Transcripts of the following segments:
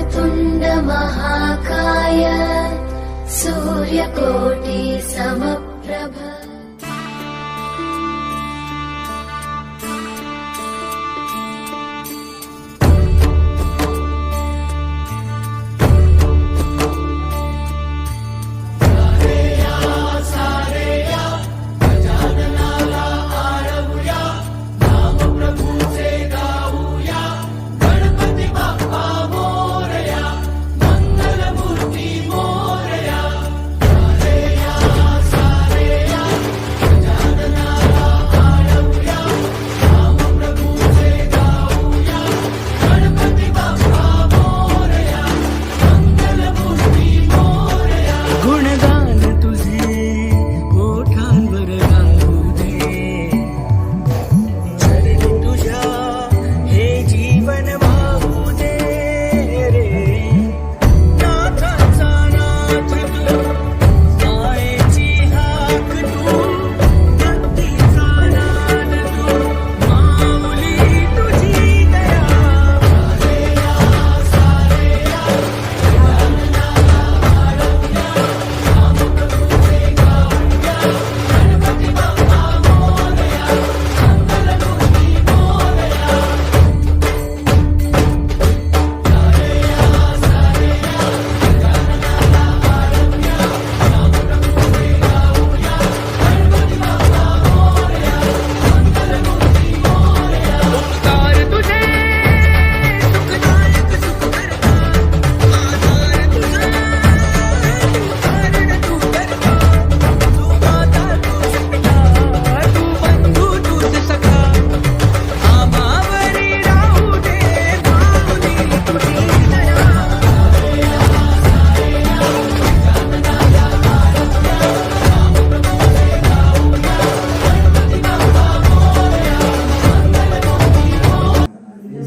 वक्रतुण्ड महाकाय सूर्यकोटि समप्रभ।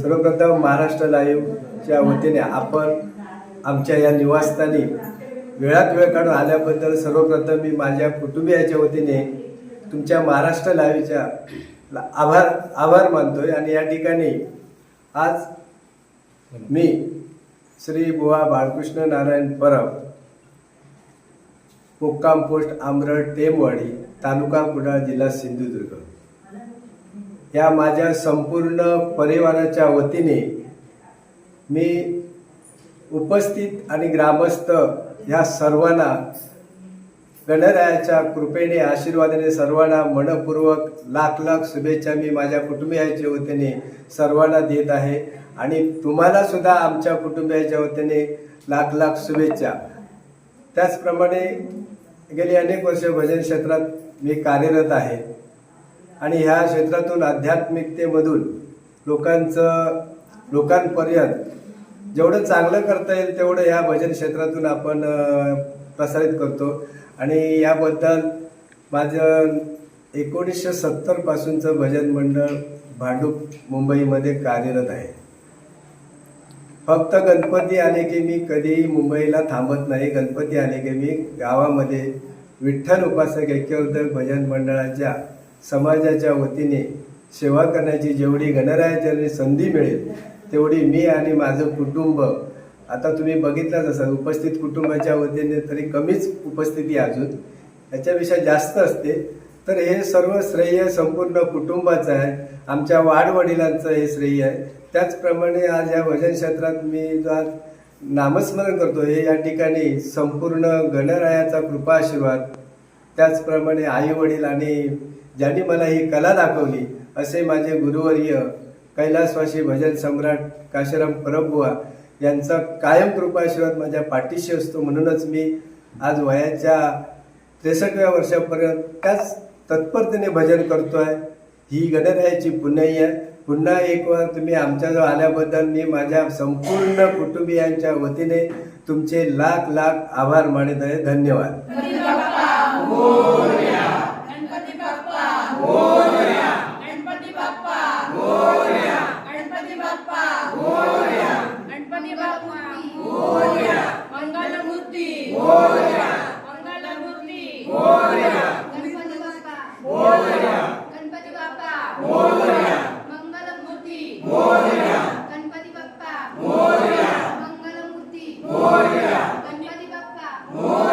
सर्वप्रथम महाराष्ट्र लाईव्हच्या वतीने आपण आमच्या या निवासस्थानी वेळात वेळ काढून आल्याबद्दल सर्वप्रथम मी माझ्या कुटुंबियाच्या वतीने तुमच्या महाराष्ट्र लाईव्हच्या आभार मानतोय। आणि या ठिकाणी आज मी श्री बुवा बाळकृष्ण नारायण परब, मुक्काम पोस्ट आमरड टेमवाडी, तालुका कुडाळ, जिल्हा सिंधुदुर्ग या माझ्या संपूर्ण परिवाराच्या वतीने मी उपस्थित आणि ग्रामस्थ ह्या सर्वांना गणरायाच्या कृपेने आशीर्वादाने सर्वांना मनपूर्वक लाख लाख शुभेच्छा मी माझ्या कुटुंबियाच्या वतीने सर्वांना देत आहे। आणि तुम्हाला सुद्धा आमच्या कुटुंबियाच्या वतीने लाख लाख शुभेच्छा। त्याचप्रमाणे गेली अनेक वर्ष भजन क्षेत्रात मी कार्यरत आहे आणि ह्या क्षेत्रातून आध्यात्मिकतेमधून लोकांपर्यंत जेवढं चांगलं करता येईल तेवढं ह्या भजन क्षेत्रातून आपण प्रसारित करतो। आणि याबद्दल माझं 1970 पासूनचं भजन मंडळ भांडूप मुंबईमध्ये कार्यरत आहे। फक्त गणपती आले की मी कधीही मुंबईला थांबत नाही। गणपती आले की मी गावामध्ये विठ्ठल उपासक ऐक्यवर्धक भजन मंडळाच्या समाजाच्या वतीने सेवा करण्याची जेवढी गणरायाची संधी मिळेल तेवढी मी आणि माझं कुटुंब, आता तुम्ही बघितलंच असाल उपस्थित कुटुंबाच्या वतीने तरी कमीच उपस्थिती अजून याच्यापेक्षा जास्त असते, तर हे सर्व श्रेय संपूर्ण कुटुंबाचं आहे, आमच्या वाडवडिलांचं हे श्रेय आहे। त्याचप्रमाणे आज या भजन क्षेत्रात मी आज नामस्मरण करतो हे या ठिकाणी संपूर्ण गणरायाचा कृपा आशीर्वाद, त्याचप्रमाणे आई वडील आणि ज्यांनी मला ही कला दाखवली असे माझे गुरुवर्य कैलासवासी भजन सम्राट काशीराम परबुवा यांचा कायम कृपा आशीर्वाद माझ्या पाठीशी असतो। म्हणूनच मी आज वयाच्या 63व्या वर्षापर्यंत त्याच तत्परतेने भजन करतोय। ही गणरायाची पुण्याई आहे। पुन्हा एक वेळ तुम्ही आमच्याजवळ आल्याबद्दल मी माझ्या संपूर्ण कुटुंबियांच्या वतीने तुमचे लाख लाख आभार मानत आहे। धन्यवाद। गणपती बाप्पा गणपती बाप्पा